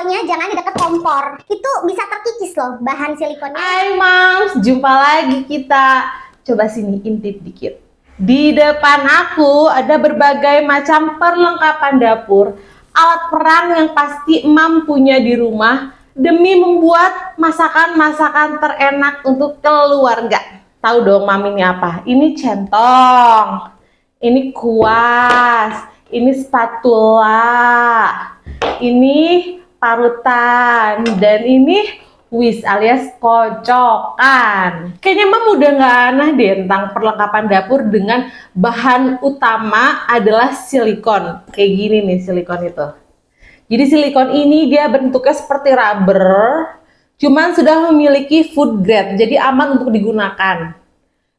taruhnya jangan di dekat kompor. Itu bisa terkikis loh bahan silikonnya. Hai Mams, jumpa lagi kita. Coba sini intip dikit. Di depan aku ada berbagai macam perlengkapan dapur, alat perang yang pasti Mam punya di rumah demi membuat masakan-masakan terenak untuk keluarga. Tahu dong Mam ini apa? Ini centong, ini kuas, ini spatula, ini parutan, dan ini whisk alias kocokan. Kayaknya Mam udah nggak aneh deh tentang perlengkapan dapur dengan bahan utama adalah silikon. Kayak gini nih silikon itu. Jadi silikon ini dia bentuknya seperti rubber, cuman sudah memiliki food grade, jadi aman untuk digunakan.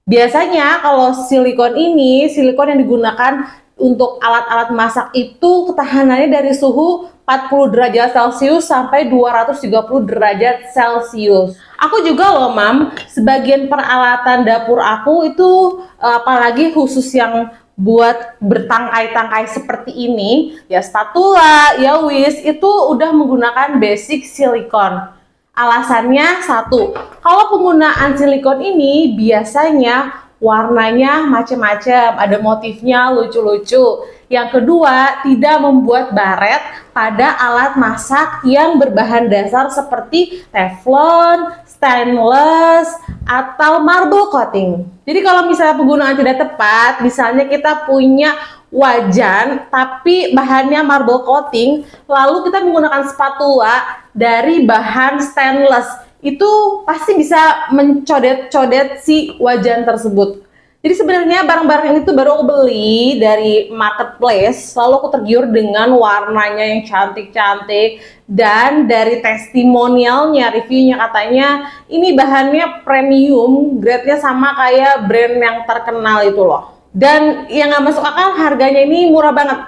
Biasanya kalau silikon ini, silikon yang digunakan untuk alat-alat masak itu ketahanannya dari suhu 40 derajat Celcius sampai 230 derajat Celcius. Aku juga loh Mam, sebagian peralatan dapur aku itu apalagi khusus yang buat bertangkai-tangkai seperti ini, ya spatula, ya whisk, itu udah menggunakan basic silikon. Alasannya satu, kalau penggunaan silikon ini biasanya warnanya macam-macam, ada motifnya lucu-lucu. Yang kedua, tidak membuat baret pada alat masak yang berbahan dasar seperti teflon, stainless, atau marble coating. Jadi kalau misalnya penggunaan tidak tepat, misalnya kita punya wajan tapi bahannya marble coating, lalu kita menggunakan spatula dari bahan stainless, itu pasti bisa mencodet-codet si wajan tersebut. Jadi sebenarnya barang-barang ini tuh baru aku beli dari marketplace, lalu aku tergiur dengan warnanya yang cantik-cantik, dan dari testimonialnya, reviewnya katanya ini bahannya premium, grade-nya sama kayak brand yang terkenal itu loh. Dan yang nggak masuk akal, harganya ini murah banget.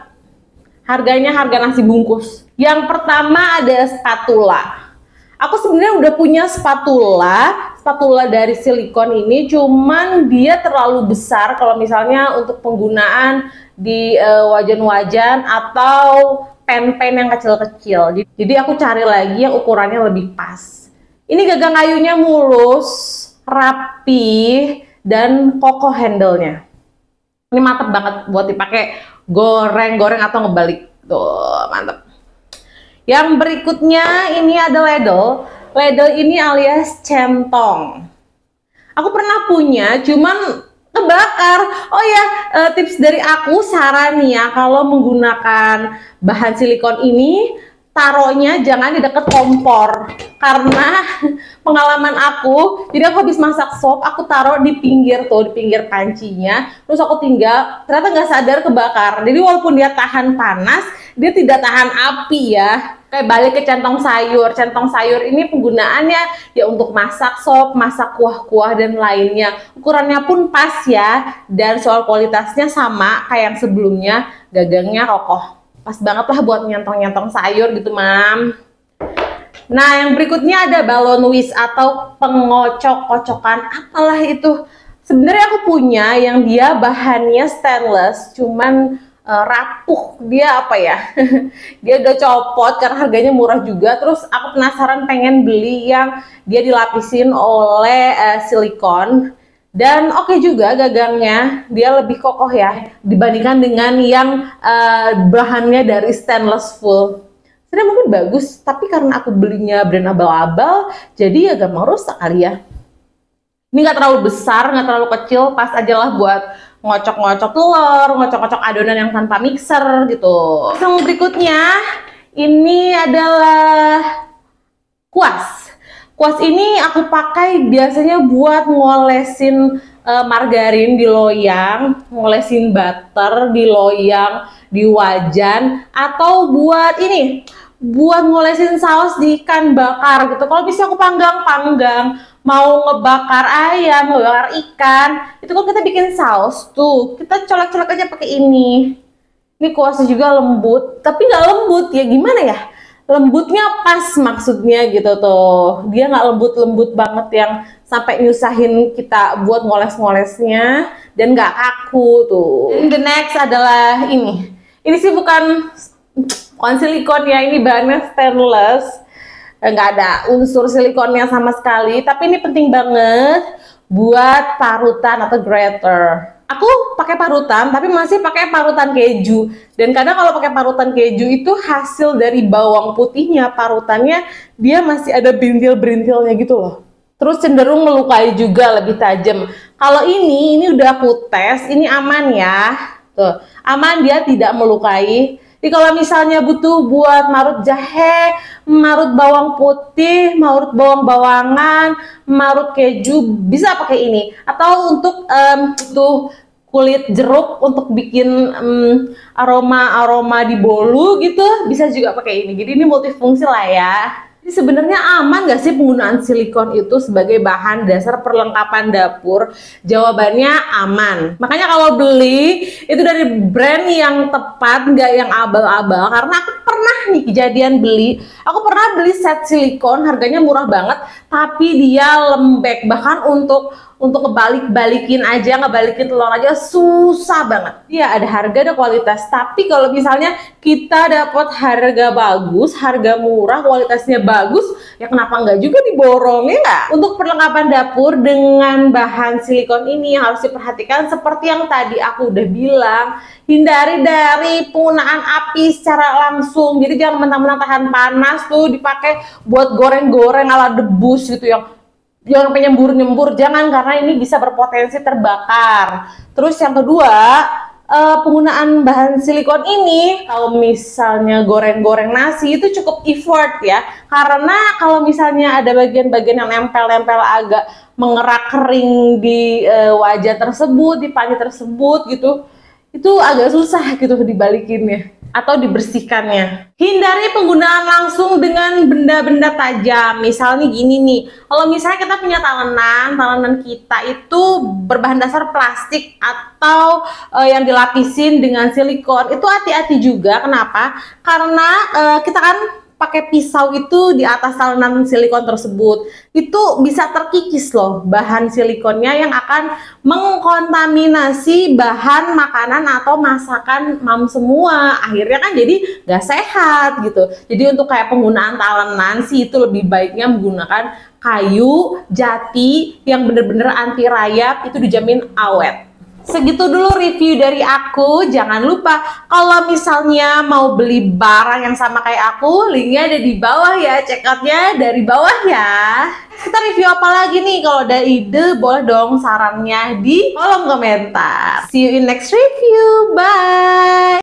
Harganya harga nasi bungkus. Yang pertama ada spatula. Aku sebenarnya udah punya spatula dari silikon ini, cuman dia terlalu besar kalau misalnya untuk penggunaan di wajan-wajan atau pan-pan yang kecil-kecil. Jadi aku cari lagi yang ukurannya lebih pas. Ini gagang kayunya mulus, rapi, dan kokoh handle-nya. Ini mantep banget buat dipakai goreng-goreng atau ngebalik. Tuh, mantep. Yang berikutnya ini ada ladle. Ladle ini alias centong. Aku pernah punya, cuman kebakar. Oh ya, tips dari aku, saran ya, kalau menggunakan bahan silikon ini, taruhnya jangan di dekat kompor. Karena pengalaman aku, jadi aku habis masak sop, aku taruh di pinggir tuh, di pinggir pancinya, terus aku tinggal, ternyata nggak sadar kebakar. Jadi walaupun dia tahan panas, dia tidak tahan api ya. Kayak balik ke centong sayur. Centong sayur ini penggunaannya ya untuk masak sop, masak kuah-kuah dan lainnya. Ukurannya pun pas ya, dan soal kualitasnya sama kayak yang sebelumnya, gagangnya kokoh. Pas banget lah buat nyentong-nyentong sayur gitu Mam. Nah yang berikutnya ada balon whisk atau pengocok-kocokan, apalah itu. Sebenarnya aku punya yang dia bahannya stainless, cuman rapuh, dia apa ya, dia udah copot karena harganya murah juga. Terus aku penasaran pengen beli yang dia dilapisin oleh silikon, dan oke juga gagangnya, dia lebih kokoh ya dibandingkan dengan yang bahannya dari stainless full. Sebenarnya mungkin bagus, tapi karena aku belinya brand abal-abal, jadi agak mau rusak kali ya. Ini nggak terlalu besar, nggak terlalu kecil, pas aja lah buat ngocok-ngocok telur, ngocok-ngocok adonan yang tanpa mixer gitu. Yang berikutnya ini adalah kuas. Kuas ini aku pakai biasanya buat ngolesin margarin di loyang, ngolesin butter di loyang, di wajan, atau buat ini, buat ngolesin saus di ikan bakar gitu. Kalau bisa aku panggang-panggang, mau ngebakar ayam, ngebakar ikan, itu kalau kita bikin saus tuh, kita colek-colek aja pakai ini. Ini kuasnya juga lembut, tapi nggak lembut ya, gimana ya? Lembutnya pas maksudnya gitu tuh. Dia nggak lembut-lembut banget yang sampai nyusahin kita buat ngoles-ngolesnya, dan nggak kaku tuh. And the next adalah ini. Ini sih bukan Konsilikonnya ini bahannya stainless, nggak ada unsur silikonnya sama sekali, tapi ini penting banget buat parutan atau grater. Aku pakai parutan, tapi masih pakai parutan keju. Dan kadang kalau pakai parutan keju itu hasil dari bawang putihnya, parutannya dia masih ada berintil-berintilnya gitu loh. Terus cenderung melukai juga, lebih tajam. Kalau ini udah aku tes, ini aman ya. Tuh, aman, dia tidak melukai. Jadi kalau misalnya butuh buat marut jahe, marut bawang putih, marut bawang-bawangan, marut keju, bisa pakai ini. Atau untuk tuh kulit jeruk untuk bikin aroma-aroma di bolu gitu, bisa juga pakai ini. Jadi ini multifungsi lah ya. Jadi sebenarnya aman nggak sih penggunaan silikon itu sebagai bahan dasar perlengkapan dapur? Jawabannya aman. Makanya kalau beli itu dari brand yang tepat, nggak yang abal-abal. Karena aku pernah nih kejadian aku pernah beli set silikon, harganya murah banget, tapi dia lembek. Bahkan untuk ngebalikin telur aja susah banget. Iya, ada harga, ada kualitas. Tapi kalau misalnya kita dapat harga bagus, harga murah, kualitasnya bagus, ya kenapa nggak juga diborong, ya nggak? Untuk perlengkapan dapur dengan bahan silikon ini yang harus diperhatikan seperti yang tadi aku udah bilang, hindari dari penggunaan api secara langsung. Jadi jangan mentang-mentang tahan panas tuh dipakai buat goreng-goreng ala debus gitu, yang nyembur-nyembur, jangan, karena ini bisa berpotensi terbakar. Terus yang kedua, penggunaan bahan silikon ini kalau misalnya goreng-goreng nasi itu cukup effort ya, karena kalau misalnya ada bagian-bagian yang nempel-nempel agak mengerak kering di wajan tersebut, di panci tersebut gitu, itu agak susah gitu dibalikinnya atau dibersihkannya. Hindari penggunaan langsung dengan benda-benda tajam. Misalnya gini nih, kalau misalnya kita punya talenan kita itu berbahan dasar plastik atau yang dilapisin dengan silikon, itu hati-hati juga. Kenapa? Karena kita kan pakai pisau itu di atas talenan silikon tersebut, itu bisa terkikis loh bahan silikonnya yang akan mengkontaminasi bahan makanan atau masakan mam semua. Akhirnya kan jadi gak sehat gitu. Jadi untuk kayak penggunaan talenan sih itu lebih baiknya menggunakan kayu jati yang bener-bener anti rayap, itu dijamin awet. Segitu dulu review dari aku. Jangan lupa kalau misalnya mau beli barang yang sama kayak aku, linknya ada di bawah ya, check outnya dari bawah ya. Kita review apa lagi nih? Kalau ada ide boleh dong sarannya di kolom komentar. See you in next review, bye.